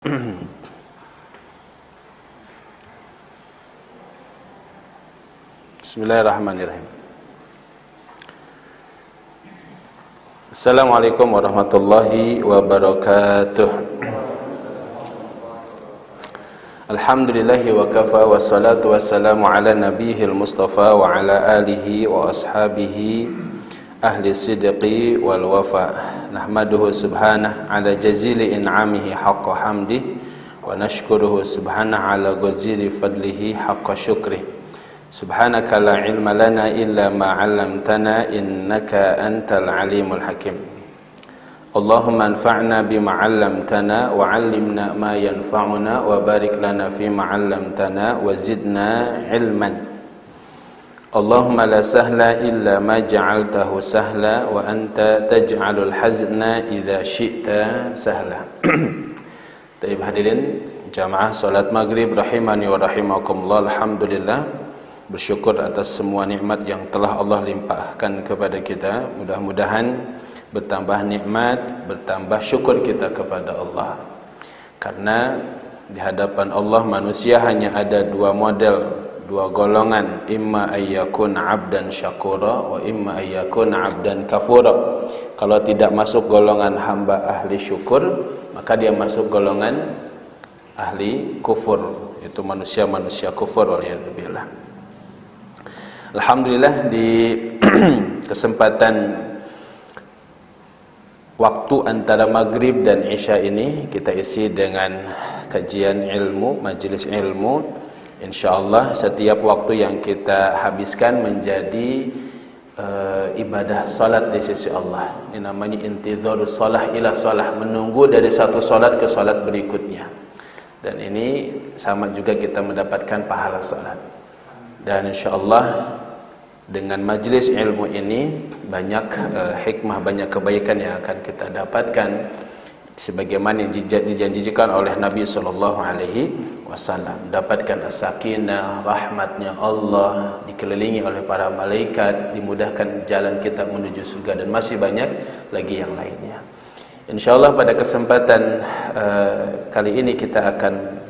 Bismillahirrahmanirrahim. Assalamualaikum warahmatullahi wabarakatuh. Alhamdulillahi wa kafa, wassalatu wassalamu ala nabiyil mustafa wa ala alihi wa ashabihi ahli sidqi wal wafa. Nahmaduhu subhanahu ala jazili in'amihi haqqa hamdih wa nashkuruhu subhanahu ala ghaziri fadlihi haqqa syukrih. Subhanaka la ilma lana illa ma 'allamtana innaka antal alimul hakim. Allahumma anfa'na bima 'allamtana wa 'allimna ma yanfa'una wa barik lana fima 'allamtana wa zidna ilman. Allahumma la sahla illa ma ja'altahu sahla wa anta taj'alul hazna idza syi'ta sahla. Taib hadirin jamaah salat maghrib rahimani wa rahimakumullah. Alhamdulillah, bersyukur atas semua nikmat yang telah Allah limpahkan kepada kita. Mudah-mudahan bertambah nikmat, bertambah syukur kita kepada Allah. Karena di hadapan Allah manusia hanya ada dua model, dua golongan, imma ayyakun 'abdan syakura wa imma ayyakun 'abdan kafura. Kalau tidak masuk golongan hamba ahli syukur, maka dia masuk golongan ahli kufur, itu manusia-manusia kufur, waliyadzubillah. Alhamdulillah, di kesempatan waktu antara maghrib dan isya ini kita isi dengan kajian ilmu, majelis ilmu. InsyaAllah setiap waktu yang kita habiskan menjadi ibadah salat di sisi Allah. Ini namanya intidharus salah ila salah, menunggu dari satu salat ke salat berikutnya. Dan ini sama juga kita mendapatkan pahala salat. Dan insyaallah dengan majelis ilmu ini banyak hikmah, banyak kebaikan yang akan kita dapatkan sebagaimana yang dijanjikan oleh Nabi sallallahu alaihi wasallam. Dapatkan as-sakinah, rahmatnya Allah, dikelilingi oleh para malaikat, dimudahkan jalan kita menuju surga, dan masih banyak lagi yang lainnya. Insyaallah pada kesempatan kali ini kita akan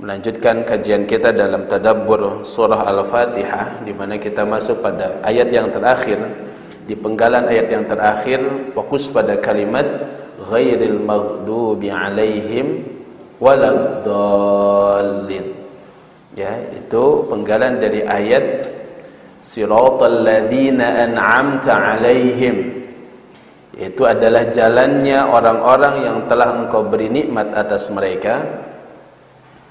melanjutkan kajian kita dalam tadabbur surah Al-Fatihah, di mana kita masuk pada ayat yang terakhir. Di penggalan ayat yang terakhir fokus pada kalimat ghairil maghdubi alaihim waladdallin. Ya, itu penggalan dari ayat siratal ladzina an'amta alaihim. Itu adalah jalannya orang-orang yang telah engkau beri nikmat atas mereka.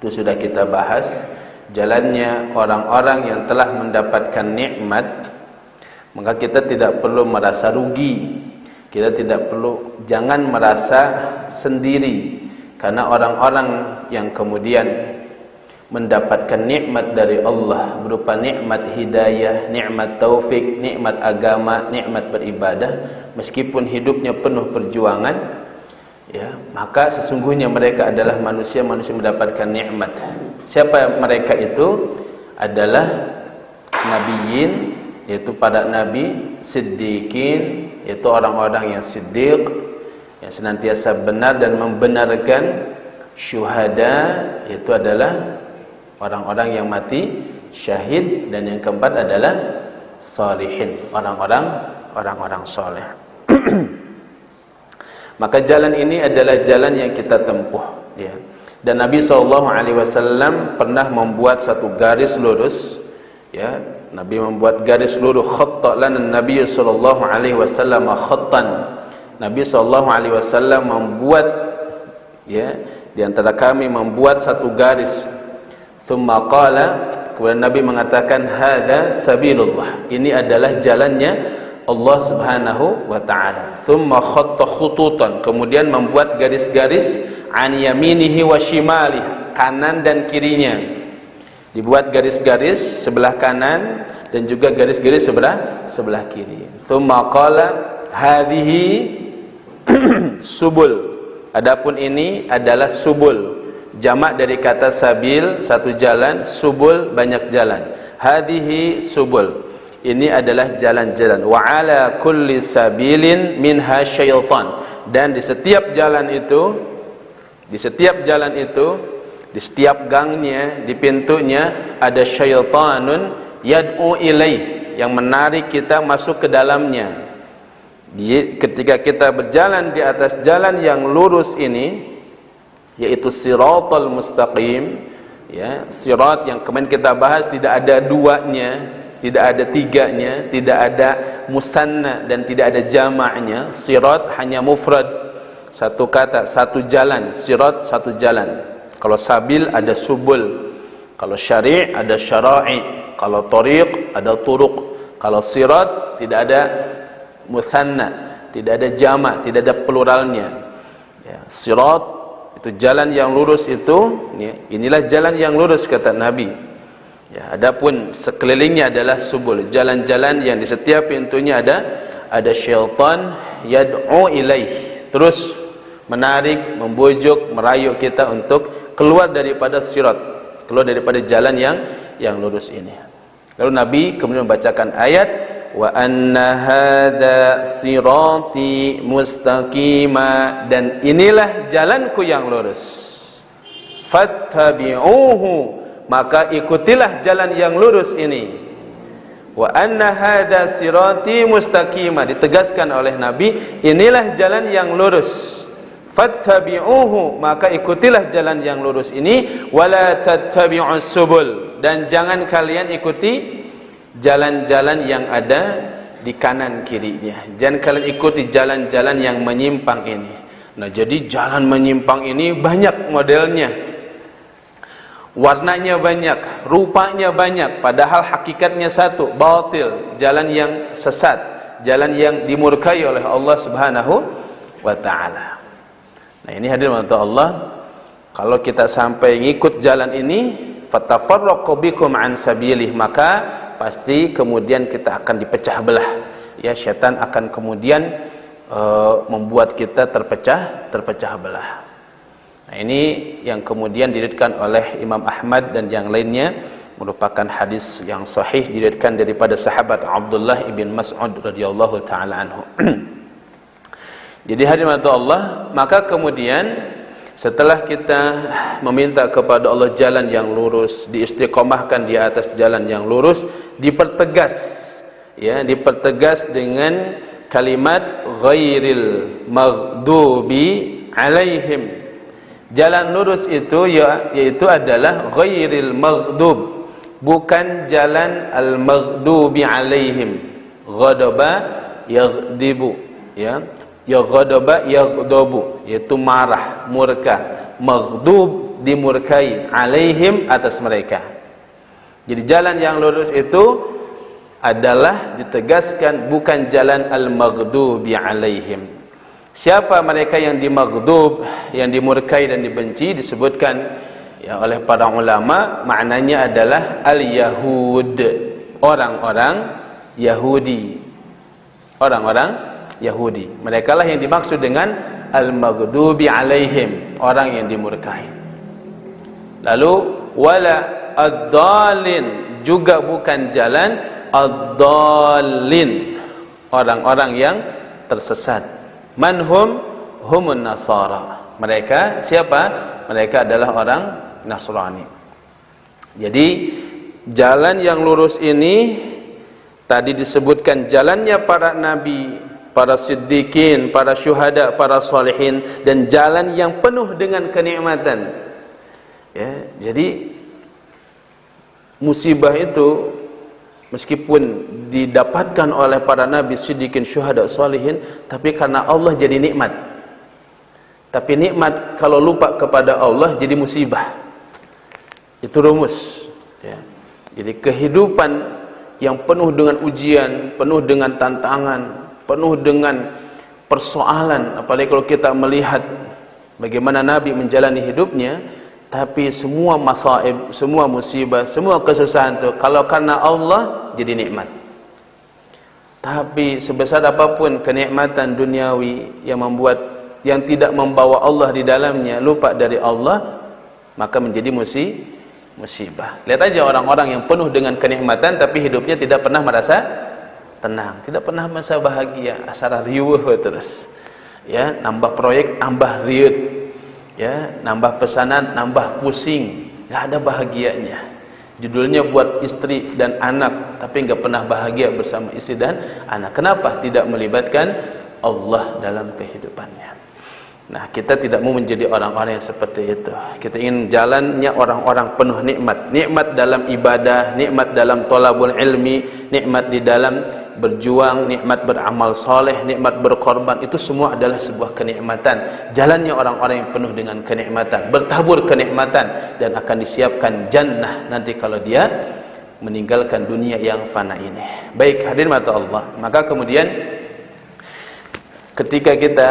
Itu sudah kita bahas. Jalannya orang-orang yang telah mendapatkan nikmat, maka kita tidak perlu merasa rugi. Kita tidak perlu, jangan merasa sendiri, karena orang-orang yang kemudian mendapatkan nikmat dari Allah berupa nikmat hidayah, nikmat taufik, nikmat agama, nikmat beribadah, meskipun hidupnya penuh perjuangan, ya, maka sesungguhnya mereka adalah manusia-manusia mendapatkan nikmat. Siapa mereka itu? Adalah nabiyin, yaitu para nabi, siddiqin, yaitu orang-orang yang siddiq, yang senantiasa benar dan membenarkan, syuhada, yaitu adalah orang-orang yang mati syahid, dan yang keempat adalah salihin, orang-orang soleh. Maka jalan ini adalah jalan yang kita tempuh, ya. Dan Nabi SAW pernah membuat satu garis lurus, ya. Nabi membuat garis lurus, khatta lana Nabi SAW khattan. Nabi SAW membuat, ya, di antara kami membuat satu garis. Thumma qala, kemudian Nabi mengatakan hada sabilullah, ini adalah jalannya Allah Subhanahu wa taala. Thumma khatta khututan, kemudian membuat garis-garis an yaminihi wa shimalihi, kanan dan kirinya. Dibuat garis-garis sebelah kanan dan juga garis-garis sebelah kiri. Thumma qala hadhihi subul. Adapun ini adalah subul, jamak dari kata sabil, satu jalan, subul banyak jalan. Hadhihi subul, ini adalah jalan-jalan. Wa ala kulli sabilin minha syaitan, dan di setiap jalan itu Di setiap jalan itu, di setiap gangnya, di pintunya ada syaitanun yad'u ilaih, yang menarik kita masuk ke dalamnya. Ketika kita berjalan di atas jalan yang lurus ini, yaitu siratal mustaqim, ya, sirat yang kemarin kita bahas tidak ada duanya, tidak ada tiganya, tidak ada musanna dan tidak ada jamaknya. Sirat hanya mufrad, satu kata, satu jalan. Sirat satu jalan. Kalau sabil ada subul, kalau syari' ada syara'i, kalau tariq ada turuq. Kalau sirat tidak ada musanna, tidak ada jamak, tidak ada pluralnya, ya. Sirat itu jalan yang lurus itu, ya, inilah jalan yang lurus kata Nabi, ya. Adapun sekelilingnya adalah subul, jalan-jalan yang di setiap pintunya ada syaitan yad'u ilaih, terus menarik, membujuk, merayu kita untuk keluar daripada sirat, keluar daripada jalan yang lurus ini. Lalu Nabi kemudian membacakan ayat, wa anna hadza sirati mustaqima, dan inilah jalanku yang lurus. Fattabi'uhu, maka ikutilah jalan yang lurus ini. Wa anna hadza sirati mustaqima, ditegaskan oleh Nabi, inilah jalan yang lurus. Fattabi'uhu, maka ikutilah jalan yang lurus ini. Wala tattabi'us subul, dan jangan kalian ikuti jalan-jalan yang ada di kanan kirinya. Jangan kalian ikuti jalan-jalan yang menyimpang ini. Nah, jadi jalan menyimpang ini banyak modelnya, warnanya banyak, rupanya banyak, padahal hakikatnya satu, batil, jalan yang sesat, jalan yang dimurkai oleh Allah Subhanahu wa ta'ala. Nah, ini hadirin Allah, kalau kita sampai ngikut jalan ini, fatafarraqu bikum an sabilih, maka pasti kemudian kita akan dipecah belah, ya. Syaitan akan kemudian membuat kita terpecah belah. Nah, ini yang kemudian diriwayatkan oleh Imam Ahmad dan yang lainnya, merupakan hadis yang sahih, diriwayatkan daripada sahabat Abdullah ibn Mas'ud radhiyallahu taala anhu. Jadi hadirin Allah, maka kemudian setelah kita meminta kepada Allah jalan yang lurus, diistiqomahkan di atas jalan yang lurus, dipertegas, ya, dipertegas dengan kalimat ghairil maghdubi alaihim. Jalan lurus itu, ya, yaitu adalah ghairil maghdub, bukan jalan al maghdubi alaihim. Ghadaba yaghdibu, ya. Ya ghadaba yaghdabu, yaitu marah, murka. Maghdub, dimurkai, alaihim, atas mereka. Jadi jalan yang lurus itu adalah ditegaskan bukan jalan al-maghdubi alaihim. Siapa mereka yang dimaghdub, yang dimurkai dan dibenci, disebutkan, ya, oleh para ulama, maknanya adalah al-yahud, orang-orang Yahudi. Orang-orang Yahudi, mereka lah yang dimaksud dengan al-maghdubi alaihim, orang yang dimurkai. Lalu wala ad-dallin, juga bukan jalan ad-dallin, orang-orang yang tersesat. Manhum humun nasara, mereka siapa? Mereka adalah orang Nasrani. Jadi jalan yang lurus ini tadi disebutkan jalannya para nabi, para siddiqin, para syuhada, para salihin, dan jalan yang penuh dengan kenikmatan, ya. Jadi musibah itu meskipun didapatkan oleh para nabi, siddiqin, syuhada, salihin, tapi karena Allah jadi nikmat. Tapi nikmat kalau lupa kepada Allah jadi musibah. Itu rumus, ya. Jadi kehidupan yang penuh dengan ujian, penuh dengan tantangan, penuh dengan persoalan, apalagi kalau kita melihat bagaimana Nabi menjalani hidupnya, tapi semua masaib, semua musibah, semua kesusahan itu kalau karena Allah jadi nikmat. Tapi sebesar apapun kenikmatan duniawi yang tidak membawa Allah di dalamnya, lupa dari Allah, maka menjadi musibah. Lihat aja orang-orang yang penuh dengan kenikmatan tapi hidupnya tidak pernah merasa tenang, tidak pernah merasa bahagia, asal riuh terus, ya, nambah proyek, nambah riut, Ya, nambah pesanan, nambah pusing, nggak ada bahagianya. Judulnya buat istri dan anak, tapi nggak pernah bahagia bersama istri dan anak. Kenapa? Tidak melibatkan Allah dalam kehidupannya. Nah, kita tidak mau menjadi orang-orang yang seperti itu. Kita ingin jalannya orang-orang penuh nikmat. Nikmat dalam ibadah, nikmat dalam thalabul ilmi, nikmat di dalam berjuang, nikmat beramal soleh, nikmat berkorban. Itu semua adalah sebuah kenikmatan. Jalannya orang-orang yang penuh dengan kenikmatan, bertabur kenikmatan, dan akan disiapkan jannah nanti kalau dia meninggalkan dunia yang fana ini. Baik, hadirin mata Allah. Maka kemudian ketika kita